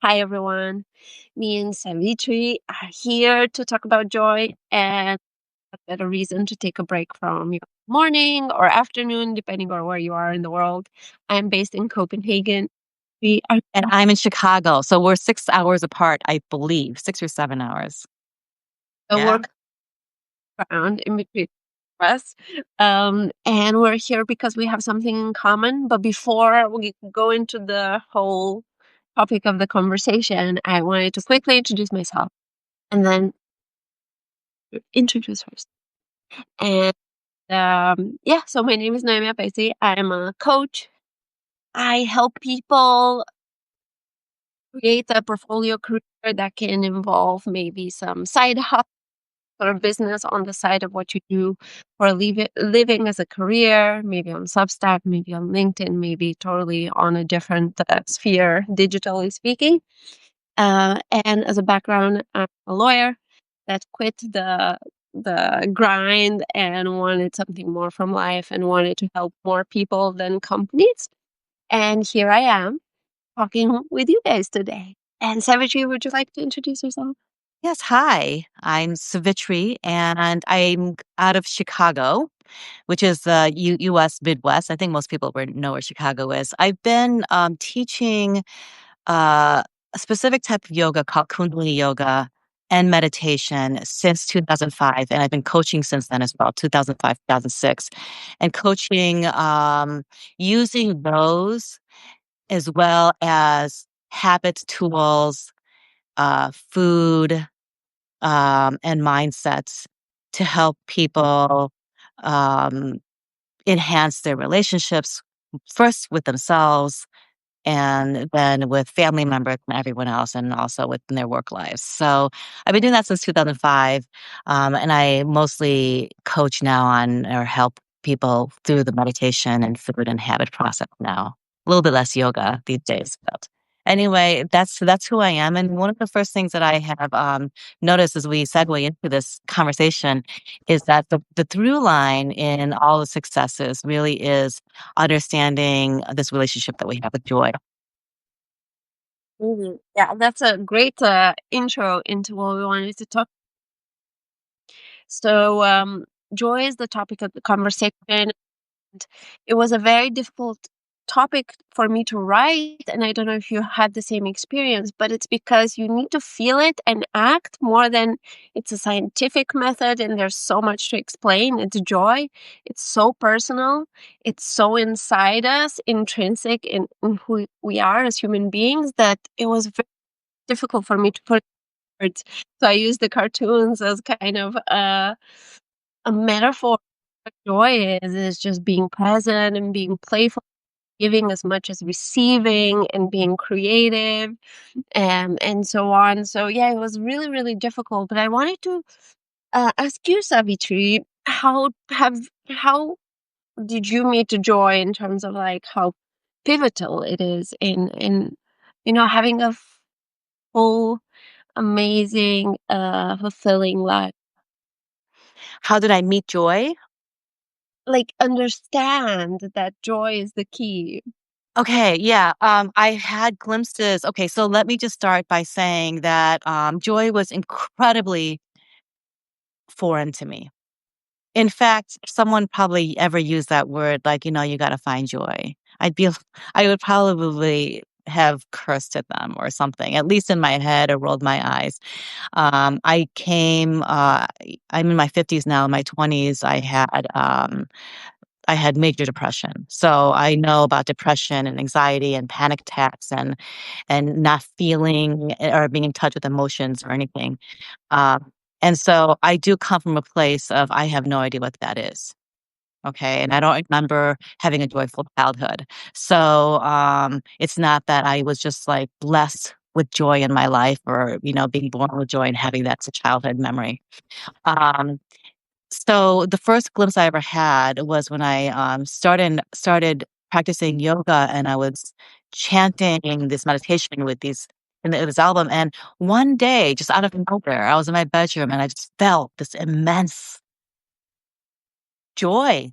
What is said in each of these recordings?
Hi, everyone. Me and Savitree are here to talk about joy and a better reason to take a break from your morning or afternoon, depending on where you are in the world. I'm based in Copenhagen. We are And I'm in Chicago, so we're 6 hours apart, I believe, 6 or 7 hours. a Yeah? work around in between us. And we're here because we have something in common. But before we go into the whole topic of the conversation, I wanted to quickly introduce myself and then introduce her. And yeah, so my name is Noemi Apetri. I'm a coach. I help people create a portfolio career that can involve maybe some side hustle or business on the side of what you do for a living as a career, maybe on Substack, maybe on LinkedIn, maybe totally on a different sphere, digitally speaking. And as a background, I'm a lawyer that quit the grind and wanted something more from life and wanted to help more people than companies. And here I am talking with you guys today. And Savitri, would you like to introduce yourself? Yes, hi. I'm Savitree, and I'm out of Chicago, which is the US Midwest. I think most people know where Chicago is. I've been teaching uh, a specific type of yoga called Kundalini yoga and meditation since 2005, and I've been coaching since then as well, 2005, 2006, and coaching using those as well as habits, tools, food, and mindsets to help people um, enhance their relationships, first with themselves and then with family members and everyone else, and also within their work lives. So I've been doing that since 2005, and I mostly coach now on or help people through the meditation and food and habit process now. A little bit less yoga these days, but anyway, that's who I am. And one of the first things that I have noticed as we segue into this conversation is that the through line in all the successes really is understanding this relationship that we have with joy. Yeah, that's a great intro into what we wanted to talk. So, joy is the topic of the conversation. It was a very difficult topic for me to write, and I don't know if you had the same experience, but it's because you need to feel it and act more than it's a scientific method, and there's so much to explain. It's joy. It's so personal. It's so inside us, intrinsic in who we are as human beings, that it was very difficult for me to put words. So I use the cartoons as kind of a metaphor. What joy is just being present and being playful, giving as much as receiving, and being creative, and so on. So yeah, it was really, really difficult. But I wanted to ask you, Savitri, how did you meet the joy in terms of like how pivotal it is in having a full, amazing, fulfilling life? How did I meet joy? Like, understand that joy is the key. Okay, yeah, I had glimpses. Okay, so let me just start by saying that joy was incredibly foreign to me. In fact, if someone probably ever used that word, like, you got to find joy. I would probably have cursed at them or something, at least in my head, or rolled my eyes. I came, I'm in my 50s now. In my 20s, I had major depression. So I know about depression and anxiety and panic attacks and not feeling or being in touch with emotions or anything. Um, and so I do come from a place of I have no idea what that is. Okay. And I don't remember having a joyful childhood. So it's not that I was just like blessed with joy in my life or, being born with joy and having that as a childhood memory. Um, so the first glimpse I ever had was when I started practicing yoga, and I was chanting this meditation with these in this album. And one day, just out of nowhere, I was in my bedroom and I just felt this immense joy.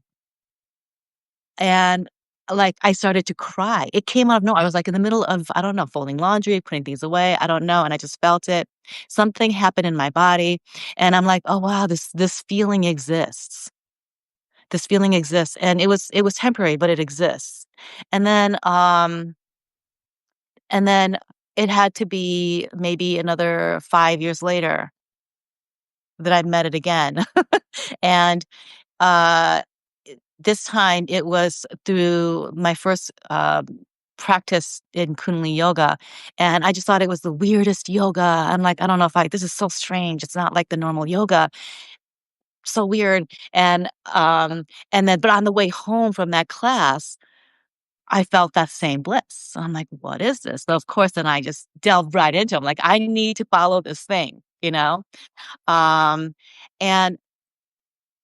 And like, I started to cry. It came out of nowhere. I was, like, in the middle of, I don't know, folding laundry, putting things away, I don't know, and I just felt it. Something happened in my body, and I'm like, "Oh, wow, this feeling exists. This feeling exists," and it was temporary, but it exists. And then, and then it had to be maybe another 5 years later that I met it again. And, uh, this time it was through my first, practice in Kundalini yoga, and I just thought it was the weirdest yoga. I'm like, "I don't know if I this is so strange. It's not like the normal yoga. So weird." And then but on the way home from that class, I felt that same bliss. So I'm like, "What is this?" So, of course, then I just delved right into it. I'm like, "I need to follow this thing," you know? Um, and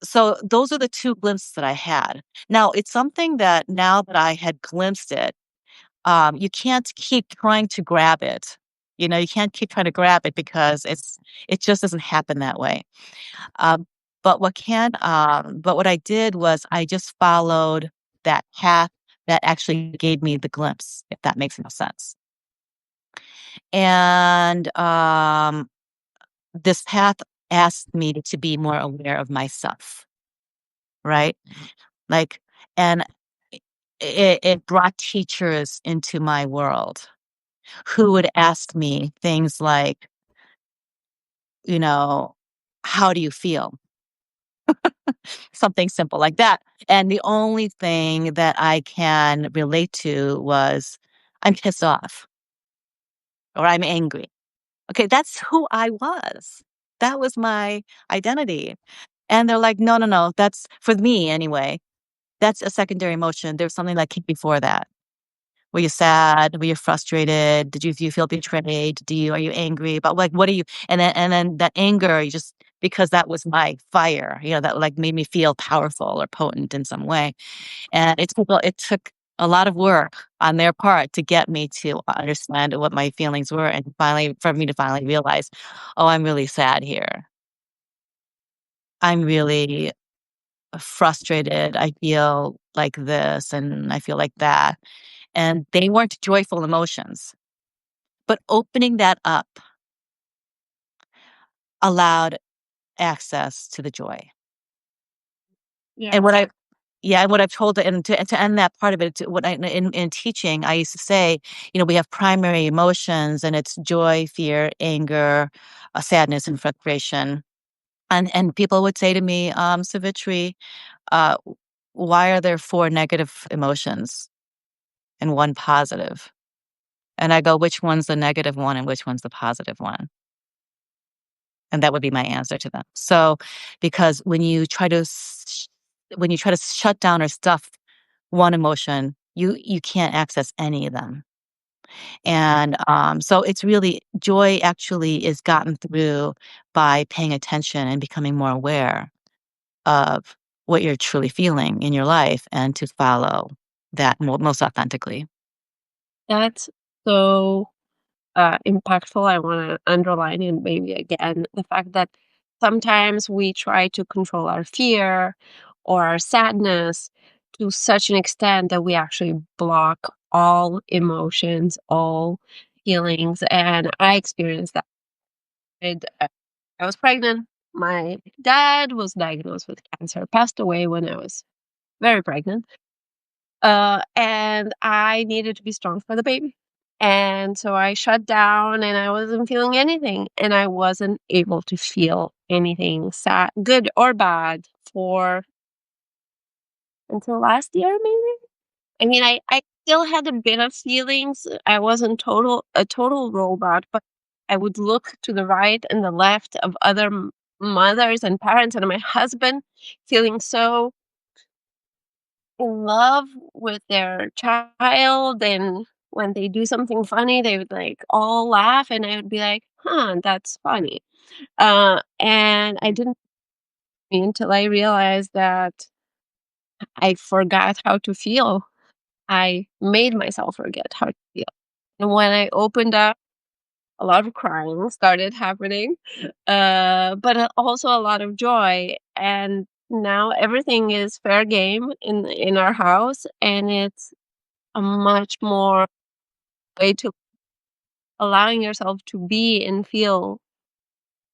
so those are the 2 glimpses that I had. Now, it's something that now that I had glimpsed it, you can't keep trying to grab it. You know, you can't keep trying to grab it because it just doesn't happen that way. Um, but what I did was I just followed that path that actually gave me the glimpse, if that makes no sense. And, this path asked me to be more aware of myself, right? Like, and it brought teachers into my world who would ask me things like, you know, "How do you feel?" Something simple like that. And the only thing that I can relate to was, "I'm pissed off," or "I'm angry." Okay, that's who I was. That was my identity. And they're like, "No, no, no, that's for me anyway, that's a secondary emotion. There's something that came before that. Were you sad? Were you frustrated? Do you feel betrayed? Are you angry? But, like, what are you," and then that anger, you just because that was my fire, that, like, made me feel powerful or potent in some way. And it took a lot of work on their part to get me to understand what my feelings were, and finally for me to finally realize, "Oh, I'm really sad here. I'm really frustrated. I feel like this, and I feel like that." And they weren't joyful emotions, but opening that up allowed access to the joy. And what Yes. I Yeah, and what I've told, and to end that part of it, to what I in teaching, I used to say, we have primary emotions, and it's joy, fear, anger, sadness, and frustration. And people would say to me, "Savitri, why are there 4 negative emotions and 1 positive?" And I go, "Which one's the negative one and which one's the positive one?" And that would be my answer to them. So, because when you try to shut down or stuff one emotion, you can't access any of them. And, so it's really joy actually is gotten through by paying attention and becoming more aware of what you're truly feeling in your life and to follow that most authentically. That's so impactful. I want to underline it maybe again the fact that sometimes we try to control our fear or our sadness to such an extent that we actually block all emotions, all feelings. And I experienced that. I was pregnant. My dad was diagnosed with cancer, passed away when I was very pregnant. And I needed to be strong for the baby. And so I shut down and I wasn't feeling anything. And I wasn't able to feel anything sad, good or bad for until last year, maybe. I mean, I still had a bit of feelings. I wasn't a total robot, but I would look to the right and the left of other mothers and parents and my husband feeling so in love with their child, and when they do something funny, they would, like, all laugh, and I would be like, "Huh, that's funny." And I didn't until I realized that I forgot how to feel. I made myself forget how to feel. And when I opened up, a lot of crying started happening, but also a lot of joy, and Now everything is fair game in our house, and it's a much more way to allowing yourself to be and feel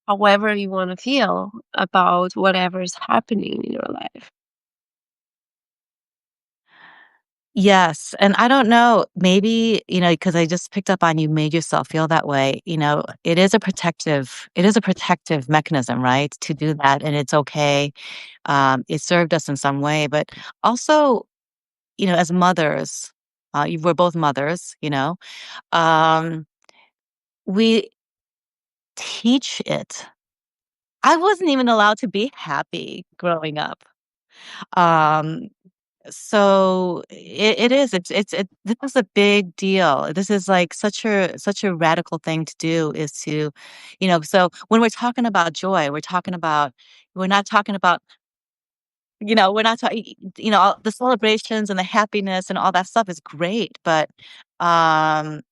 however you wanna feel about whatever is happening in your life. Yes, and I don't know, maybe, because I just picked up on you made yourself feel that way, it is a protective mechanism, right, to do that, and it's okay. It served us in some way, but also, as mothers, we're both mothers, um, we teach it. I wasn't even allowed to be happy growing up. Um, so this is a big deal. This is like such a radical thing to do is to, so when we're talking about joy, we're not talking about, we're not talking, all the celebrations and the happiness and all that stuff is great, but um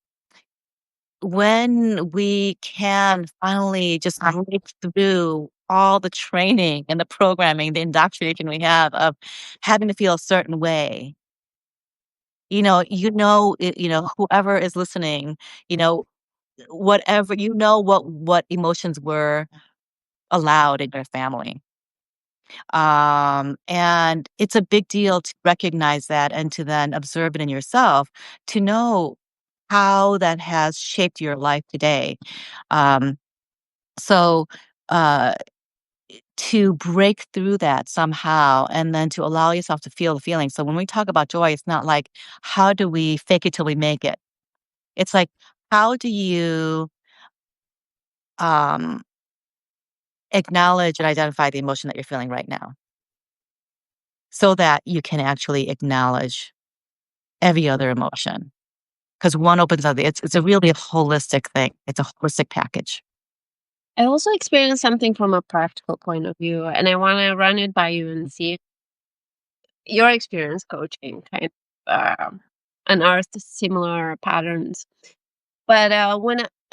when we can finally just break through all the training and the programming, the indoctrination we have of having to feel a certain way, whoever is listening, you know, whatever, what emotions were allowed in your family. And it's a big deal to recognize that and to then observe it in yourself to know how that has shaped your life today. Um, So, uh, to break through that somehow and then to allow yourself to feel the feeling. So when we talk about joy, it's not like, how do we fake it till we make it? It's like, how do you um, acknowledge and identify the emotion that you're feeling right now so that you can actually acknowledge every other emotion? Because one opens up, it's a really holistic thing. It's a holistic package. I also experienced something from a practical point of view, and I wanna run it by you and see if your experience coaching kind of, unearthed similar patterns. But,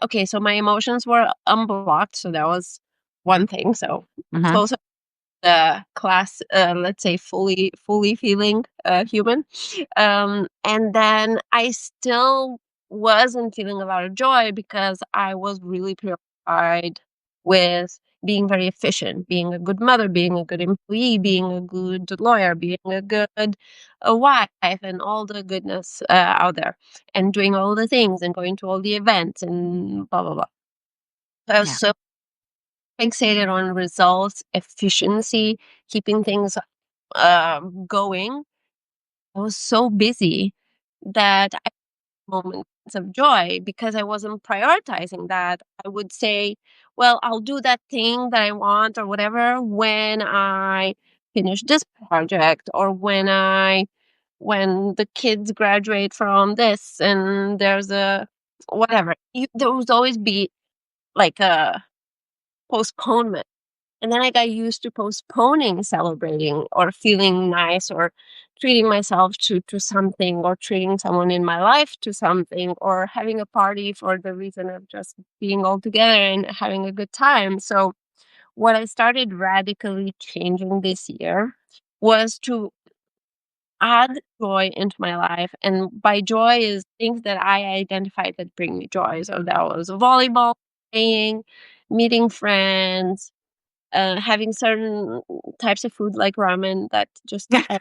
okay, so my emotions were unblocked, so that was one thing, so Hmm. close the class, let's say fully feeling, human. And then I still wasn't feeling a lot of joy because I was really preoccupied with being very efficient, being a good mother, being a good employee, being a good lawyer, being a good wife, and all the goodness out there, and doing all the things and going to all the events and blah blah blah. I was Yeah. so fixated on results, efficiency, keeping things going. I was so busy that I had moments of joy because I wasn't prioritizing that. I would say, well, I'll do that thing that I want or whatever when I finish this project or when the kids graduate from this and there's a whatever. There would always be like a postponement. And then I got used to postponing celebrating or feeling nice or treating myself to something or treating someone in my life to something or having a party for the reason of just being all together and having a good time. So what I started radically changing this year was to add joy into my life. And by joy is things that I identified that bring me joy. So that was volleyball, playing, meeting friends, having certain types of food like ramen that just I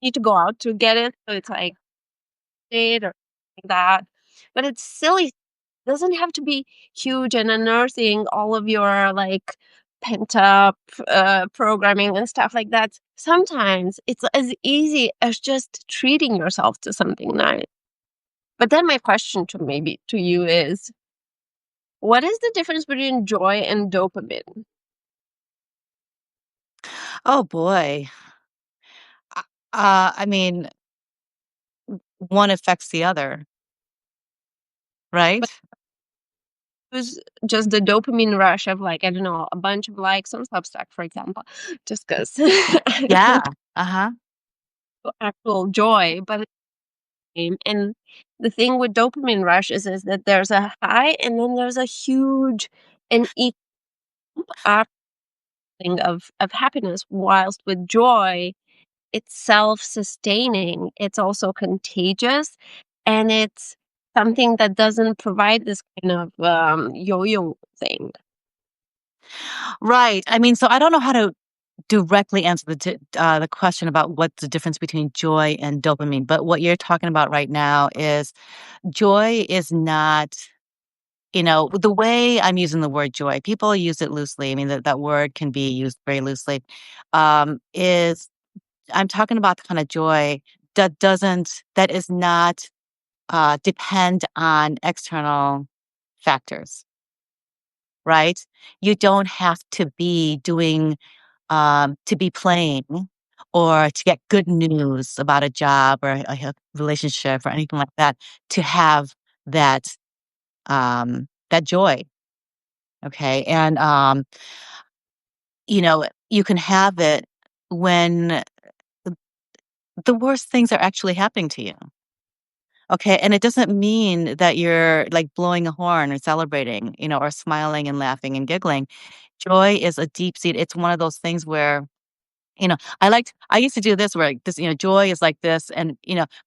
need to go out to get it, so it's like date or like that. But it's silly. It doesn't have to be huge and unearthing all of your like pent up programming and stuff like that. Sometimes it's as easy as just treating yourself to something nice. But then my question to maybe to you is, what is the difference between joy and dopamine? Oh boy. Uh, I mean, one affects the other, right? Was just the dopamine rush of like, I don't know, a bunch of likes on Substack, for example, just 'cause I Yeah. don't Uh-huh. feel actual joy, but it's the same. And the thing with dopamine rush is that there's a high and then there's a huge and equal up. thing of happiness, whilst with joy, it's self-sustaining, it's also contagious, and it's something that doesn't provide this kind of, yo-yo thing. Right. I mean, so I don't know how to directly answer the question about what's the difference between joy and dopamine, but what you're talking about right now is joy is not, the way I'm using the word joy, people use it loosely. I mean, that word can be used very loosely. Is I'm talking about the kind of joy that is not depend on external factors, right? You don't have to be doing to be playing or to get good news about a job or a relationship or anything like that to have that that joy. Okay. And you can have it when the worst things are actually happening to you. Okay. And it doesn't mean that you're like blowing a horn or celebrating, or smiling and laughing and giggling. Joy is a deep seat. It's one of those things where I used to do this where like, this, joy is like this and,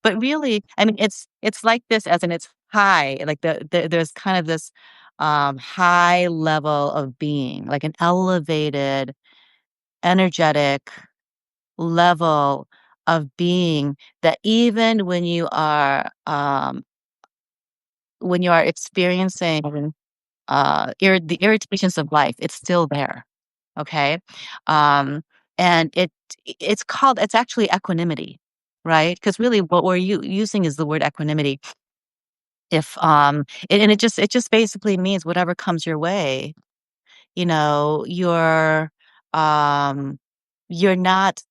but really, I mean, it's like this as in it's high, like there's kind of this high level of being, like an elevated, energetic level of being that even when you are experiencing the irritations of life, it's still there. Okay. Um, and it's actually equanimity, right? Because really what we're using is the word equanimity. If and it just basically means whatever comes your way, you know, you're um you're not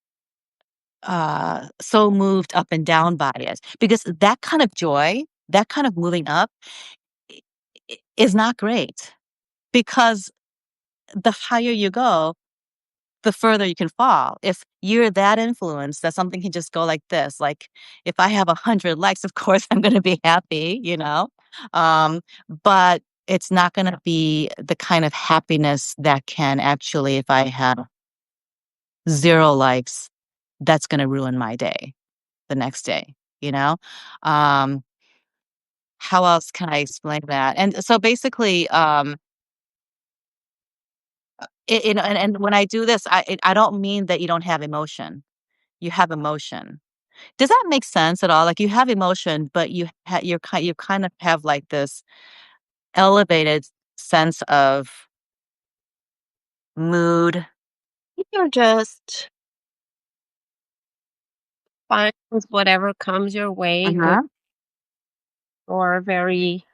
so moved up and down by it. Because that kind of joy, that kind of moving up i- is not great. Because the higher you go, the further you can fall. If you're that influenced that something can just go like this, like if I have 100 likes, of course I'm going to be happy. Um, but it's not going to be the kind of happiness that can actually, if I have 0 likes, that's going to ruin my day the next day, you know? Um, how else can I explain that? And so basically, and when I do this, I don't mean that you don't have emotion. You have emotion. Does that make sense at all? Like, you have emotion, but you kind of have, like, this elevated sense of mood. You're just fine with whatever comes your way, good Uh-huh, or very,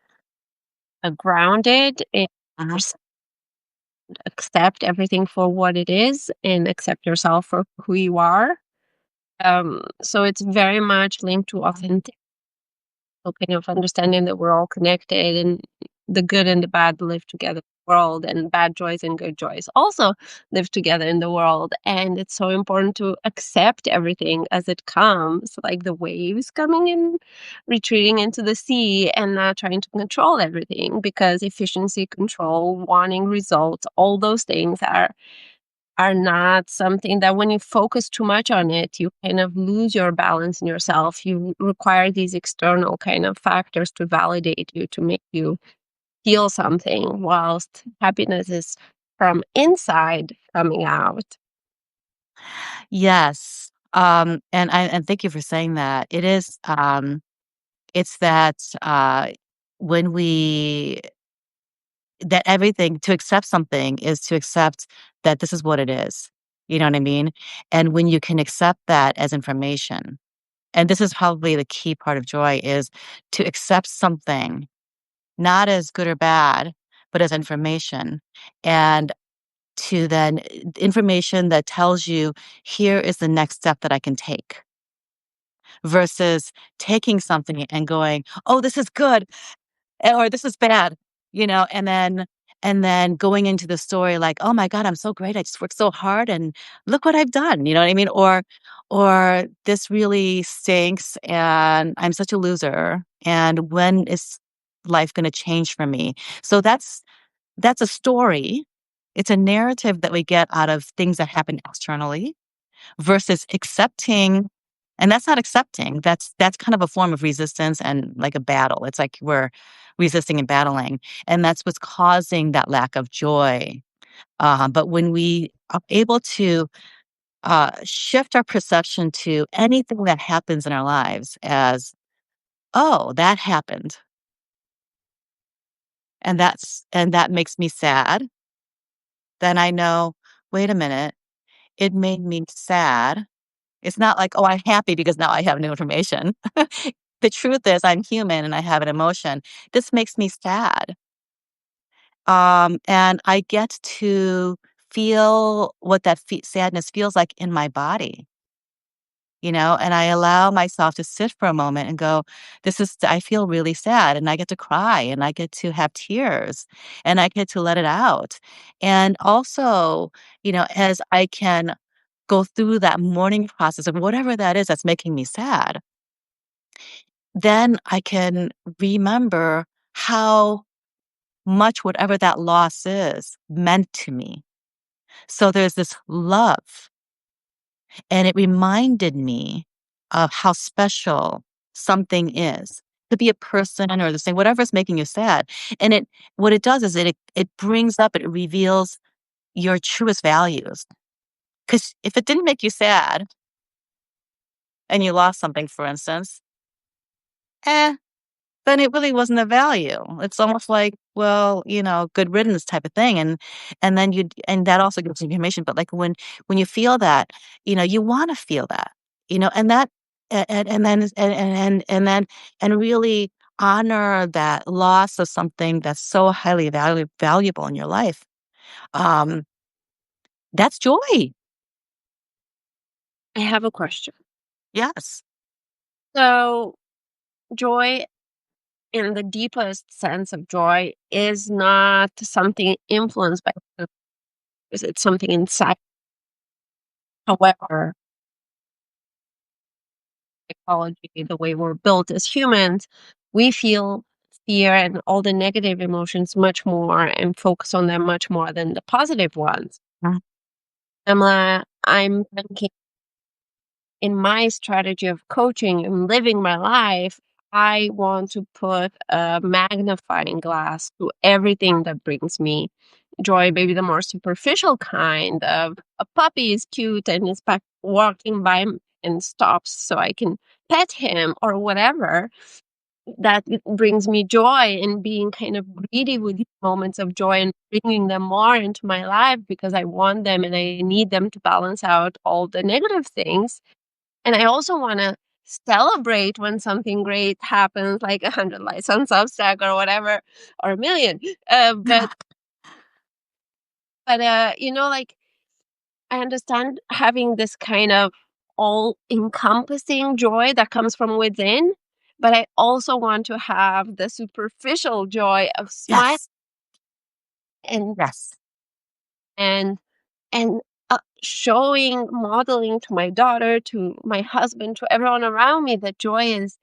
grounded, and uh-huh. just accept everything for what it is and accept yourself for who you are. So it's very much linked to authentic, kind of understanding that we're all connected and the good and the bad live together in the world, and bad joys and good joys also live together in the world. And it's so important to accept everything as it comes, like the waves coming in, retreating into the sea, and not trying to control everything, because efficiency, control, wanting results, all those things are not something that when you focus too much on it, you kind of lose your balance in yourself. You require these external kind of factors to validate you, to make you feel something, whilst happiness is from inside coming out. Yes, and thank you for saying that. It's that, when we that everything to accept something is to accept that this is what it is, you know what I mean? And when you can accept that as information, and this is probably the key part of joy, is to accept something not as good or bad, but as information. And to then information that tells you, here is the next step that I can take, versus taking something and going, oh, this is good, or this is bad, and then going into the story like, oh my God, I'm so great. I just worked so hard and look what I've done. You know what I mean? Or this really stinks and I'm such a loser. And when is life going to change for me? So that's a story. It's a narrative that we get out of things that happen externally versus accepting, and that's not accepting. That's kind of a form of resistance and like a battle. It's like we're resisting and battling, and that's what's causing that lack of joy. But when we are able to shift our perception to anything that happens in our lives as, oh, that happened, and that makes me sad, then I know, wait a minute, it made me sad. It's not like, oh, I'm happy because now I have new information. The truth is, I'm human and I have an emotion. This makes me sad. And I get to feel what that sadness feels like in my body, and I allow myself to sit for a moment and go, I feel really sad. And I get to cry and I get to have tears and I get to let it out. And also, as I can go through that mourning process of whatever that is that's making me sad, then I can remember how much whatever that loss is meant to me. So there's this love, and it reminded me of how special something is. To be a person or the same, whatever's making you sad. And what it does is it brings up, it reveals your truest values. Because if it didn't make you sad and you lost something, for instance, eh, then it really wasn't a value. It's almost like, well, good riddance type of thing, and that also gives you information, but, like, when you feel that, you wanna feel that, and that and then and really honor that loss of something that's so highly valuable in your life. Um, that's joy. I have a question. Yes. So, joy in the deepest sense of joy is not something influenced by others, it's something inside. However, psychology, the way we're built as humans, we feel fear and all the negative emotions much more and focus on them much more than the positive ones. Mm, I'm thinking in my strategy of coaching and living my life, I want to put a magnifying glass to everything that brings me joy, maybe the more superficial kind of a puppy is cute and is walking by and stops so I can pet him or whatever. That it brings me joy and being kind of greedy with these moments of joy and bringing them more into my life because I want them and I need them to balance out all the negative things. And I also wanna celebrate when something great happens, like 100 likes on Substack or whatever, or 1,000,000. Like, I understand having this kind of all-encompassing joy that comes from within, but I also want to have the superficial joy of smile yes, and yes. and and, showing, modeling to my daughter, to my husband, to everyone around me that joy is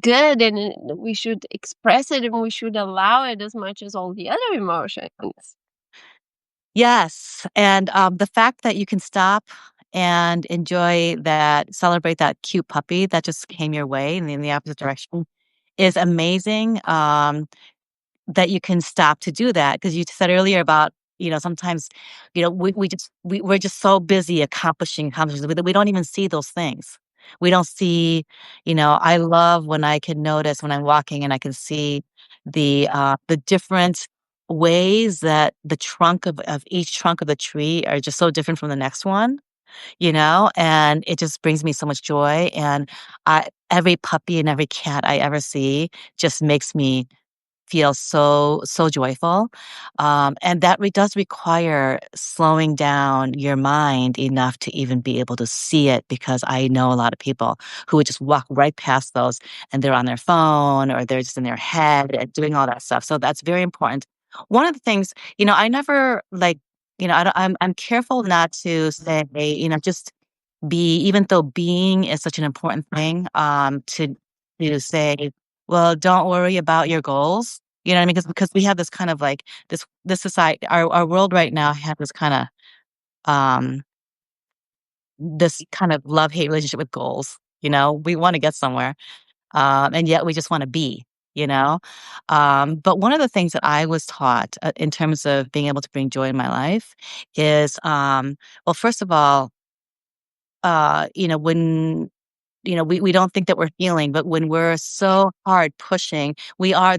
good and we should express it and we should allow it as much as all the other emotions. Yes, and, the fact that you can stop and celebrate that cute puppy that just came your way in the opposite direction is amazing, that you can stop to do that because you said earlier about, sometimes, we're just so busy accomplishing that we don't even see those things. We don't see, I love when I can notice when I'm walking and I can see the different ways that the trunk of each trunk of the tree are just so different from the next one, and it just brings me so much joy. And every puppy and every cat I ever see just makes me feel so joyful, and that does require slowing down your mind enough to even be able to see it, because I know a lot of people who would just walk right past those, and they're on their phone or they're just in their head and doing all that stuff, so that's very important. One of the things, I never, like, I don't I'm careful not to say, just be, even though being is such an important thing, to say, "Well, don't worry about your goals." You know what I mean? Because we have this kind of like this society, our world right now has this kind of um this kind of love-hate relationship with goals. You know, we want to get somewhere, and yet we just want to be. You know, but one of the things that I was taught in terms of being able to bring joy in my life is, well, first of all, when we don't think that we're healing, but when we're so hard pushing, we are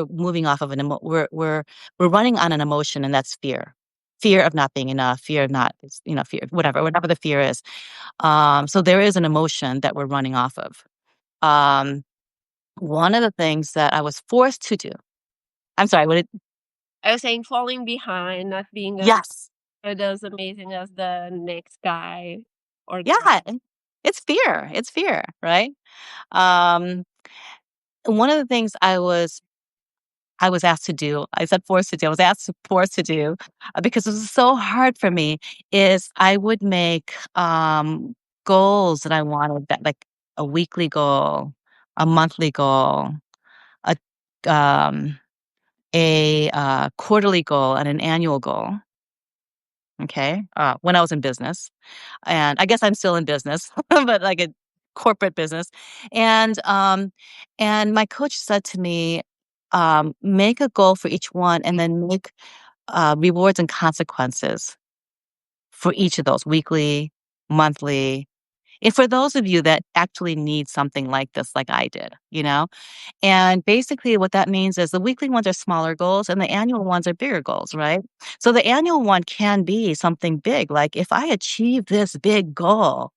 moving off of we're running on an emotion, and that's fear. Fear of not being enough, fear of not, fear, whatever the fear is. So there is an emotion that we're running off of. Um, one of the things that I was forced to do. I'm sorry, what did I was saying falling behind, not being yes. as amazing as the next guy or girl. Yeah, and it's fear. It's fear, right? Um, one of the things I was asked to do, I said forced to do, I was asked to forced to do, because it was so hard for me, is I would make, goals that I wanted, that like a weekly goal, a monthly goal, a, um, quarterly goal, and an annual goal, okay, when I was in business. And I guess I'm still in business, but like a corporate business. And and my coach said to me, make a goal for each one, and then make rewards and consequences for each of those, weekly, monthly. And for those of you that actually need something like this, like I did, and basically what that means is the weekly ones are smaller goals and the annual ones are bigger goals, right? So the annual one can be something big. Like if I achieve this big goal,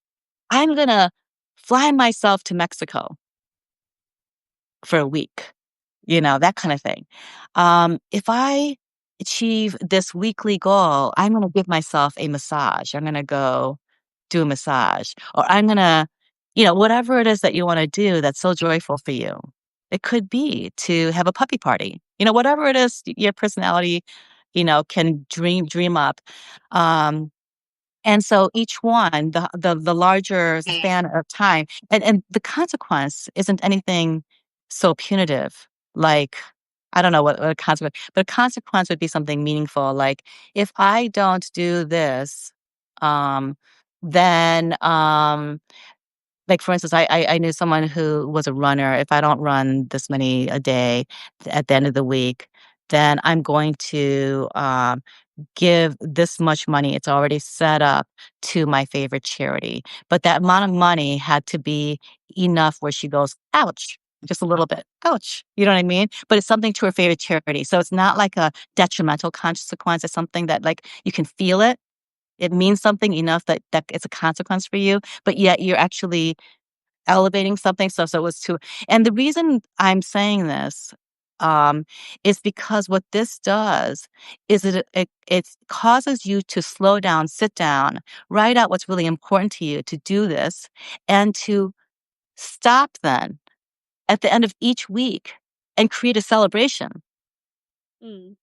I'm gonna fly myself to Mexico for a week, that kind of thing. If I achieve this weekly goal, I'm gonna give myself a massage. I'm gonna go do a massage, or I'm gonna, whatever it is that you want to do that's so joyful for you. It could be to have a puppy party, whatever it is your personality, can dream up. Um, and so each one, the larger span of time, and the consequence isn't anything so punitive. Like, I don't know what a consequence, but a consequence would be something meaningful. Like, if I don't do this, um, then, like for instance, I knew someone who was a runner. If I don't run this many a day at the end of the week, then I'm going to give this much money. It's already set up to my favorite charity. But that amount of money had to be enough where she goes, ouch, just a little bit. Ouch. You know what I mean? But it's something to her favorite charity. So it's not like a detrimental consequence. It's something that like you can feel it. It means something enough that it's a consequence for you, but yet you're actually elevating something. So it was too, and the reason I'm saying this, um, is because what this does is it causes you to slow down, sit down, write out what's really important to you to do this, and to stop then at the end of each week and create a celebration. Mm,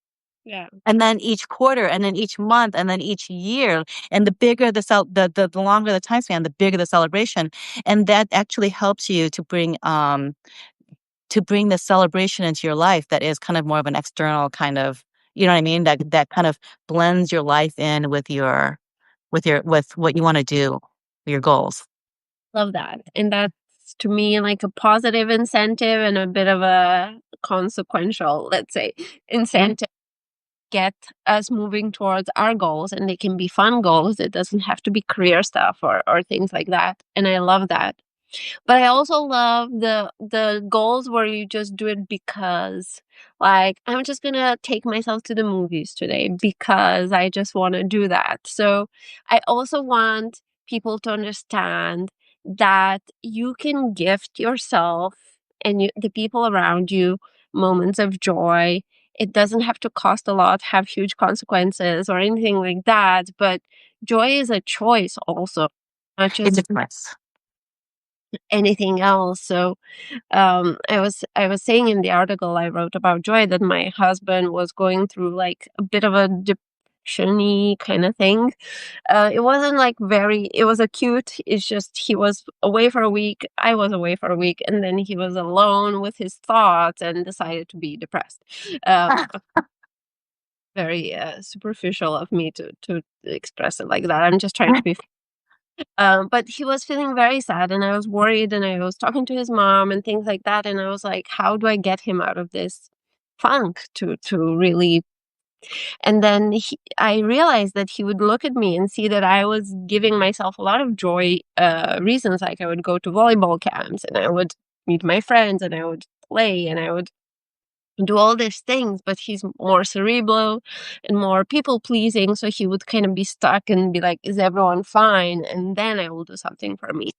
yeah. And then each quarter, and then each month, and then each year, and the bigger the longer the time span, the bigger the celebration, and that actually helps you to bring the celebration into your life that is kind of more of an external kind of, you know what I mean? That kind of blends your life in with what you wanna do, your goals. Love that. And that's to me like a positive incentive and a bit of a consequential, let's say, incentive get us moving towards our goals, and they can be fun goals. It doesn't have to be career stuff or things like that. And I love that. But I also love the goals where you just do it because, like, I'm just gonna take myself to the movies today because I just want to do that. So I also want people to understand that you can gift yourself and the people around you moments of joy. It doesn't have to cost a lot, have huge consequences or anything like that. But joy is a choice also, not It's a just choice. anything else. So I was saying in the article I wrote about joy that my husband was going through like a bit of a affectiony kind of thing. It wasn't like very, it was acute. It's just he was away for a week, I was away for a week, and then he was alone with his thoughts and decided to be depressed. Um, very superficial of me to express it like that. I'm just trying to be. But he was feeling very sad, and I was worried, and I was talking to his mom and things like that, and I was like, how do I get him out of this funk to really. And then I realized that he would look at me and see that I was giving myself a lot of joy reasons. Like I would go to volleyball camps and I would meet my friends and I would play and I would do all these things, but he's more cerebral and more people pleasing. So he would kind of be stuck and be like, is everyone fine? And then I will do something for me.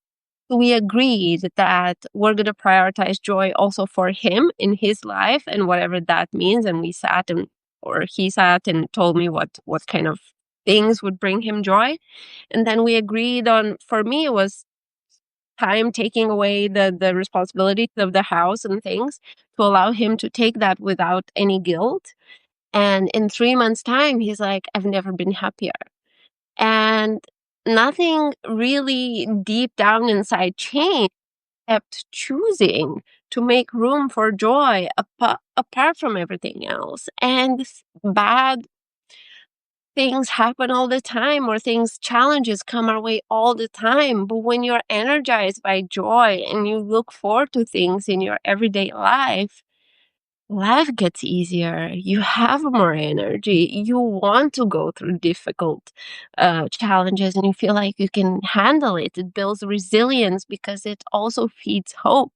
So we agreed that we're going to prioritize joy also for him in his life and whatever that means. And we sat and, or he sat and told me what kind of things would bring him joy. And then we agreed on, for me, it was time taking away the responsibilities of the house and things to allow him to take that without any guilt. And in 3 months' time, he's like, I've never been happier. And nothing really deep down inside changed, kept choosing to make room for joy apart from everything else. And bad things happen all the time, or challenges come our way all the time. But when you're energized by joy and you look forward to things in your everyday life gets easier. You have more energy. You want to go through difficult challenges and you feel like you can handle it. It builds resilience because it also feeds hope.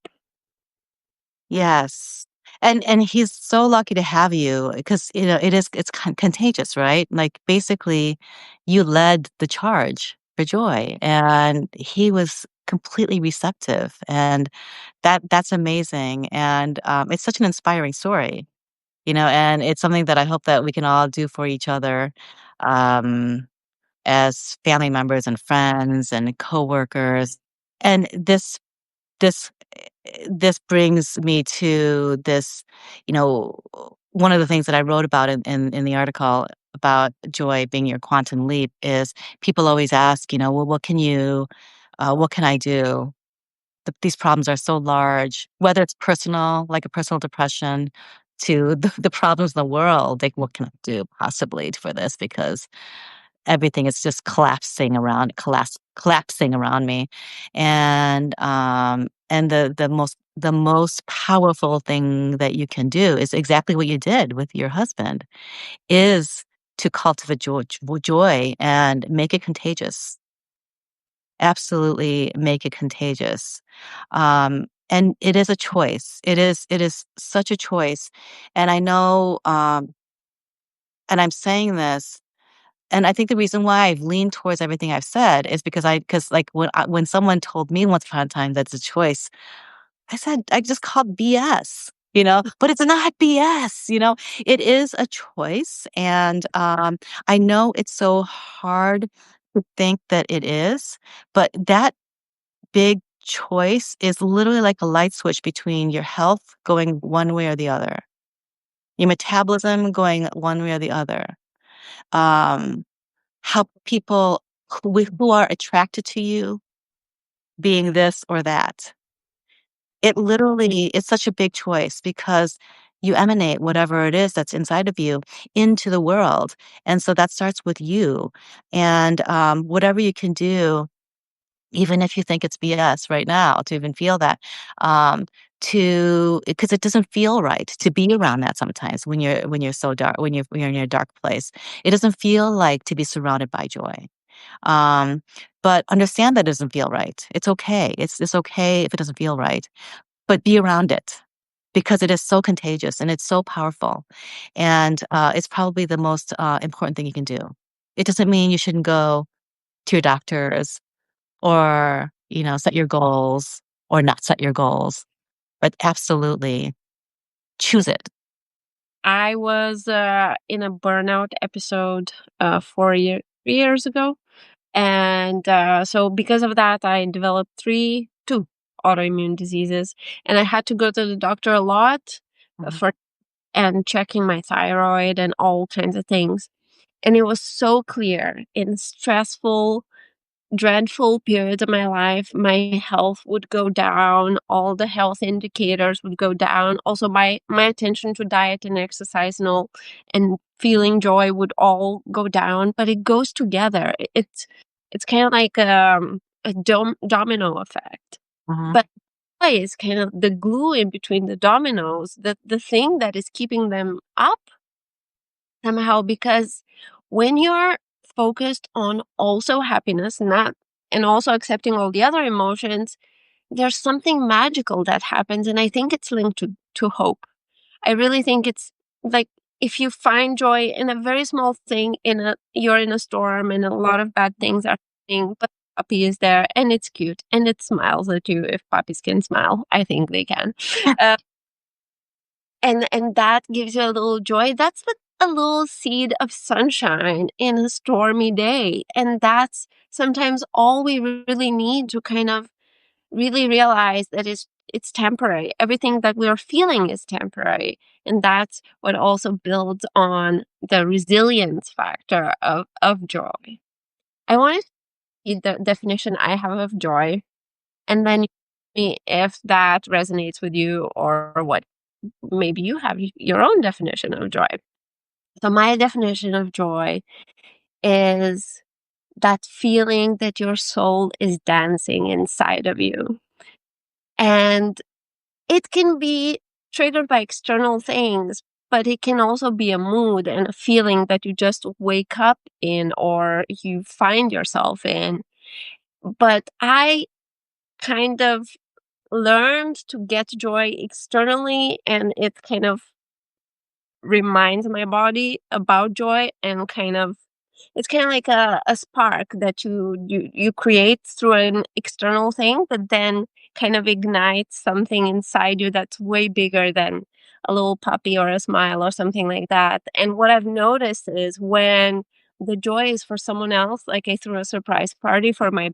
Yes. And he's so lucky to have you because, it's contagious, right? Like, basically, you led the charge for joy, and he was completely receptive, and that's amazing, and, it's such an inspiring story, and it's something that I hope that we can all do for each other, um, as family members and friends and coworkers, and this this brings me to this, you know, one of the things that I wrote about in the article about joy being your quantum leap is people always ask, well, what can I do? These problems are so large, whether it's personal, like a personal depression, to the problems in the world. Like, what can I do possibly for this? Because everything is just collapsing around me. And the most powerful thing that you can do is exactly what you did with your husband, is to cultivate joy and make it contagious. Absolutely make it contagious. And it is a choice. It is such a choice. And I know, and I'm saying this, and I think the reason why I've leaned towards everything I've said is because, like, when someone told me once upon a time that's a choice, I said, I just called BS, but it's not BS, it is a choice. And I know it's so hard to think that it is, but that big choice is literally like a light switch between your health going one way or the other, your metabolism going one way or the other. Um, how people who are attracted to you being this or that. It literally is such a big choice because you emanate whatever it is that's inside of you into the world. And so that starts with you. And whatever you can do, even if you think it's BS right now, to even feel that, because it doesn't feel right to be around that sometimes when you're so dark, when you're in a dark place. It doesn't feel like to be surrounded by joy. Um, but understand that it doesn't feel right. It's okay. It's okay if it doesn't feel right, but be around it because it is so contagious and it's so powerful. And it's probably the most important thing you can do. It doesn't mean you shouldn't go to your doctors or, set your goals or not set your goals, but absolutely choose it. I was in a burnout episode 4 years ago. And so because of that, I developed two autoimmune diseases. And I had to go to the doctor a lot Mhm. for and checking my thyroid and all kinds of things. And it was so clear in stressful, dreadful periods of my life, my health would go down, all the health indicators would go down. Also, my attention to diet and exercise and feeling joy would all go down, but it goes together. It's kind of like a domino effect. Mhm. But joy is kind of the glue in between the dominoes, the thing that is keeping them up somehow, because when you're focused on also happiness, not and also accepting all the other emotions, there's something magical that happens, and I think it's linked to hope. I really think it's like if you find joy in a very small thing, you're in a storm and a lot of bad things are happening, but puppy is there and it's cute and it smiles at you. If puppies can smile, I think they can. Uh, and that gives you a little joy. That's like a little seed of sunshine in a stormy day. And that's sometimes all we really need to kind of really realize that it's temporary. Everything that we're feeling is temporary. And that's what also builds on the resilience factor of joy. I want to see the definition I have of joy, and then you tell me if that resonates with you or what maybe you have your own definition of joy. So my definition of joy is that feeling that your soul is dancing inside of you. And it can be triggered by external things, but it can also be a mood and a feeling that you just wake up in or you find yourself in. But I kind of learned to get joy externally, and it kind of reminds my body about joy and kind of it's kind of like a spark that you create through an external thing that then kind of ignites something inside you that's way bigger than a little puppy or a smile or something like that. And what I've noticed is when the joy is for someone else, like I threw a surprise party for my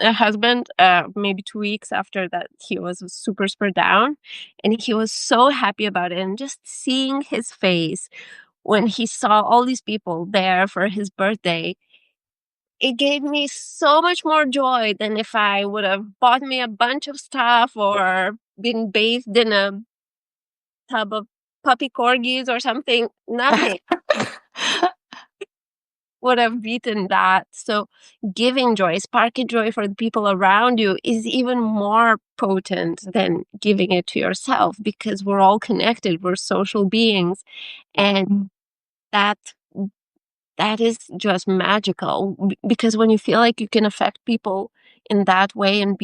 husband maybe 2 weeks after that he was super super down, and he was so happy about it, and just seeing his face when he saw all these people there for his birthday, it gave me so much more joy than if I would have bought me a bunch of stuff or been bathed in a tub of puppy corgis or something. Nothing would have beaten that. So giving joy, sparking joy for the people around you is even more potent than giving it to yourself, because we're all connected. We're social beings. And that that is just magical, because when you feel like you can affect people in that way and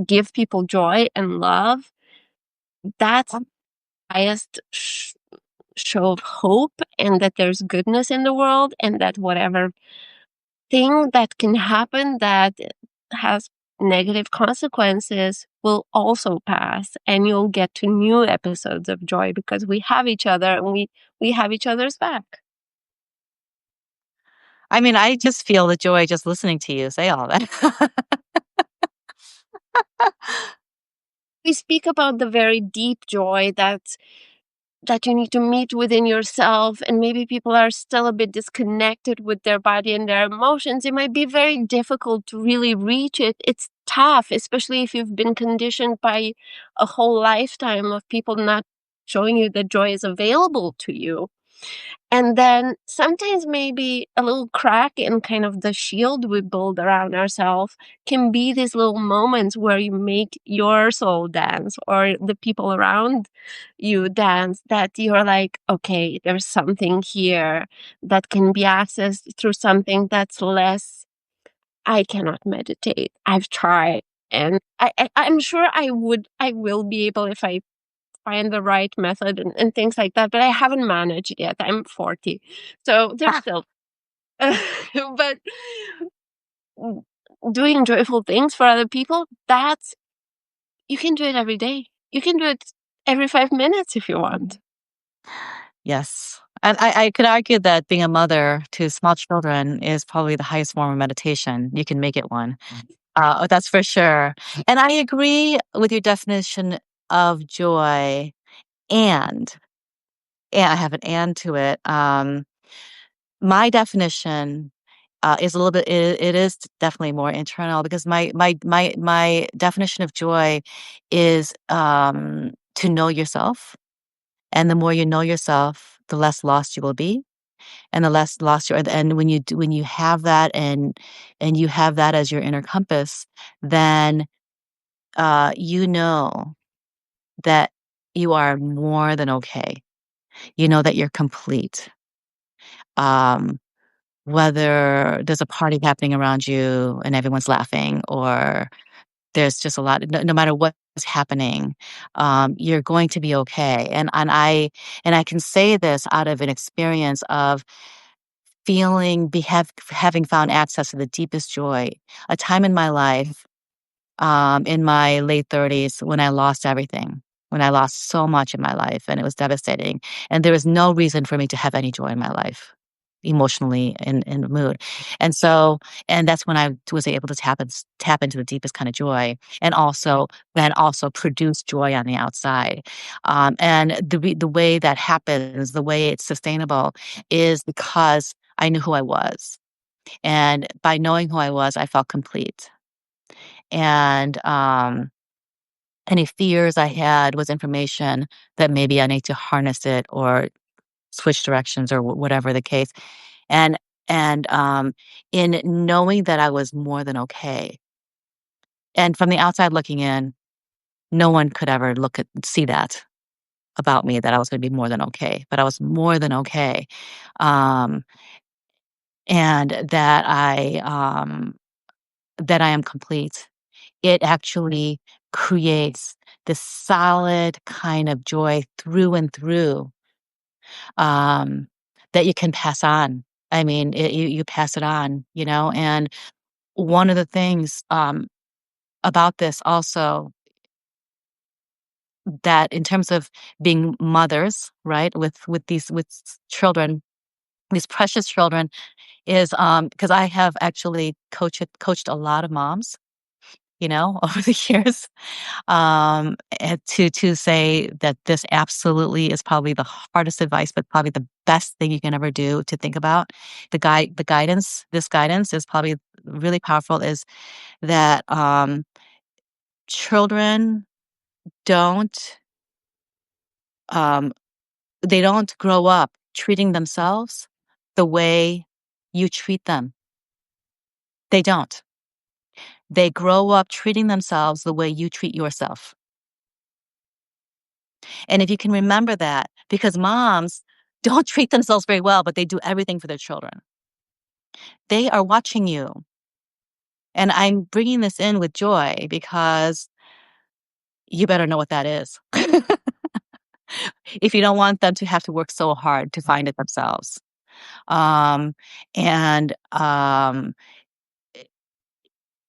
give people joy and love, that's the highest show of hope, and that there's goodness in the world, and that whatever thing that can happen that has negative consequences will also pass, and you'll get to new episodes of joy because we have each other, and we have each other's back. I mean, I just feel the joy just listening to you say all that. We speak about the very deep joy that you need to meet within yourself, and maybe people are still a bit disconnected with their body and their emotions. It might be very difficult to really reach it. It's tough, especially if you've been conditioned by a whole lifetime of people not showing you that joy is available to you. And then sometimes maybe a little crack in kind of the shield we build around ourselves can be these little moments where you make your soul dance or the people around you dance, that you're like, okay, there's something here that can be accessed through something that's less. I cannot meditate. I've tried. And I'm sure I will be able if I find the right method and things like that, but I haven't managed yet. I'm 40. So there's still but mm, doing joyful things for other people, that's you can do it every day. You can do it every 5 minutes if you want. Yes. And I could argue that being a mother to small children is probably the highest form of meditation. You can make it one. That's for sure. And I agree with your definition of joy. And, and I have an and to it. My definition, is a little bit it is definitely more internal because my definition of joy is, to know yourself, and the more you know yourself, the less lost you will be, and the less lost you are and when you have that and you have that as your inner compass, then, you know that you are more than okay. You know that you're complete. Um, Whether there's a party happening around you and everyone's laughing, or there's just a lot no matter what is happening, you're going to be okay, and I can say this out of an experience of having found access to the deepest joy. A time in my life, in my late 30s when I lost everything, when I lost so much in my life, and it was devastating, and there was no reason for me to have any joy in my life, emotionally and in mood. And so and that's when I was able to tap into the deepest kind of joy, and also produce joy on the outside. And the way that happens, the way it's sustainable is because I knew who I was. And by knowing who I was, I felt complete. And, any fears I had was information that maybe I need to harness it or switch directions or whatever the case. And and in knowing that I was more than okay, and from the outside looking in, no one could ever see that about me, that I was gonna be more than okay, but I was more than okay. Um, and that I am complete. It actually creates this solid kind of joy through and through, um, that you can pass on. I mean, you pass it on, and one of the things, about this also, that in terms of being mothers, right, with children, these precious children, is, because I have actually coached a lot of moms, over the years. And to say that this absolutely is probably the hardest advice, but probably the best thing you can ever do to think about. The guidance, this guidance is probably really powerful, is that, children don't, um, they don't grow up treating themselves the way you treat them. They don't. They grow up treating themselves the way you treat yourself. And if you can remember that, because moms don't treat themselves very well, but they do everything for their children. They are watching you. And I'm bringing this in with joy because you better know what that is. If you don't want them to have to work so hard to find it themselves. Um, and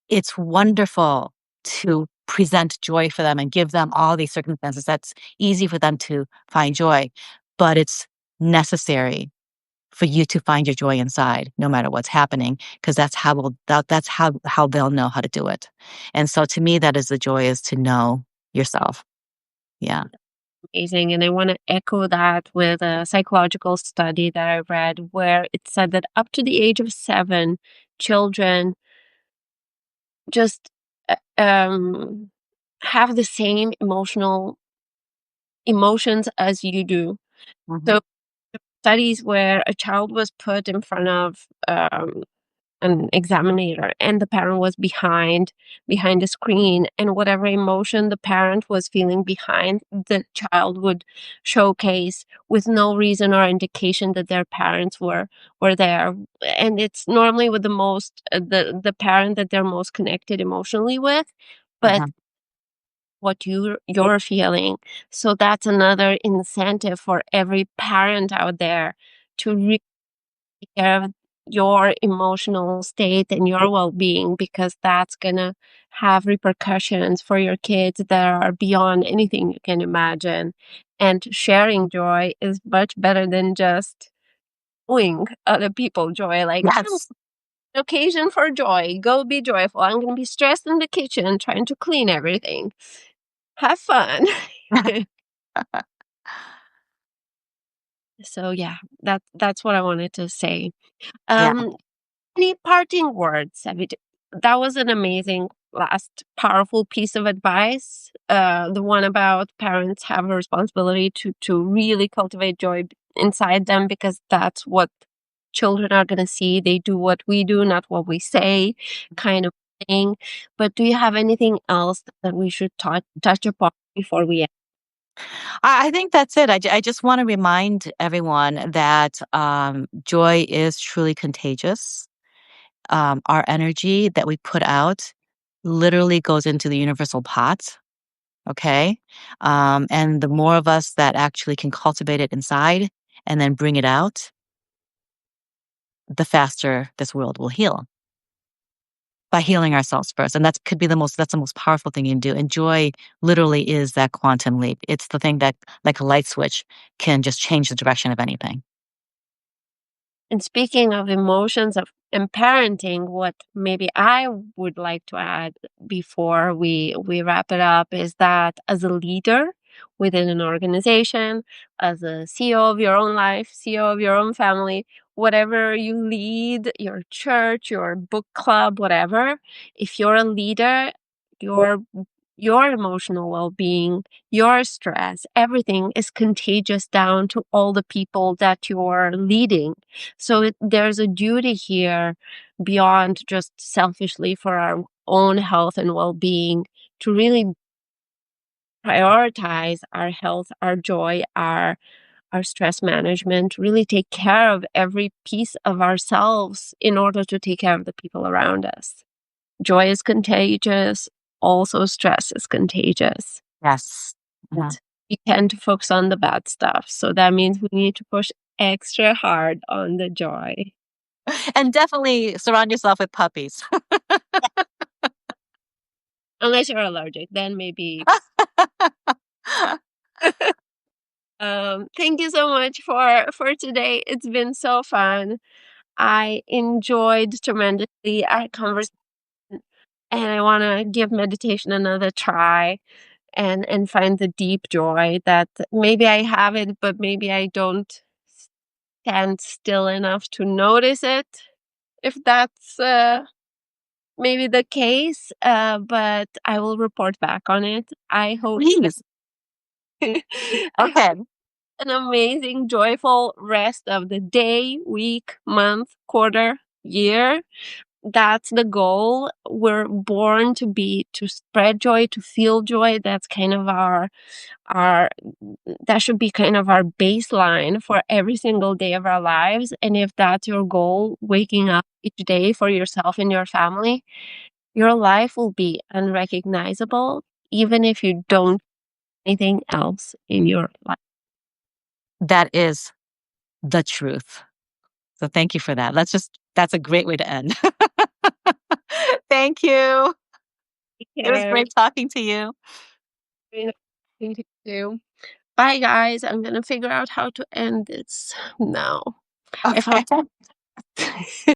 it's wonderful to present joy for them and give them all these circumstances. That's easy for them to find joy, but it's necessary for you to find your joy inside no matter what's happening, because that's how they'll know how to do it. And so to me, that is the joy, is to know yourself. Yeah. Amazing. And I want to echo that with a psychological study that I read where it said that up to the age of 7, children just have the same emotions as you do. Mhm. So studies where a child was put in front of an examiner and the parent was behind the screen, and whatever emotion the parent was feeling behind, the child would showcase with no reason or indication that their parents were there. And it's normally with the parent that they're most connected emotionally with, but Uh-huh. what you're feeling. So that's another incentive for every parent out there to really take care of your emotional state and your well-being, because that's gonna have repercussions for your kids that are beyond anything you can imagine. And sharing joy is much better than just showing other people joy. Like, I'm Yes. occasion for joy. Go be joyful. I'm gonna be stressed in the kitchen trying to clean everything. Have fun. So yeah, that's what I wanted to say. Yeah. Um, any parting words? That was an amazing last powerful piece of advice. The one about parents have a responsibility to really cultivate joy inside them because that's what children are going to see. They do what we do, not what we say, kind of thing. But do you have anything else that we should touch upon before we end? I think that's it. I just want to remind everyone that joy is truly contagious. Our energy that we put out literally goes into the universal pot. Okay. And the more of us that actually can cultivate it inside and then bring it out, the faster this world will heal by healing ourselves first. And that's the most powerful thing you can do. And joy literally is that quantum leap. It's the thing that, like a light switch, can just change the direction of anything. And speaking of emotions of and parenting, what maybe I would like to add before we wrap it up is that as a leader within an organization, as a CEO of your own life, CEO of your own family, whatever you lead, your church, your book club, whatever, if you're a leader, your your emotional well-being, your stress, everything is contagious down to all the people that you're leading. So there's a duty here beyond just selfishly for our own health and well-being to really prioritize our health, our joy, our stress management, really take care of every piece of ourselves in order to take care of the people around us. Joy is contagious, also stress is contagious. Yes. And Mhm. we tend to focus on the bad stuff. So that means we need to push extra hard on the joy. And definitely surround yourself with puppies. Unless you're allergic, then maybe. Thank you so much for today. It's been so fun. I enjoyed tremendously our conversation, and I want to give meditation another try and find the deep joy that maybe I have it, but maybe I don't stand still enough to notice it. If that's maybe the case, but I will report back on it. I hope Please. I Okay. an amazing, joyful rest of the day, week, month, quarter, year. That's the goal. We're born to spread joy, to feel joy. That's kind of our that should be kind of our baseline for every single day of our lives. And if that's your goal, waking up each day for yourself and your family, your life will be unrecognizable, even if you don't do anything else in your life. That is the truth. So thank you for that. That's a great way to end. Thank you. Take It was care. great talking to you. Very nice to you. Bye, guys. I'm gonna figure out how to end this now. If I Okay.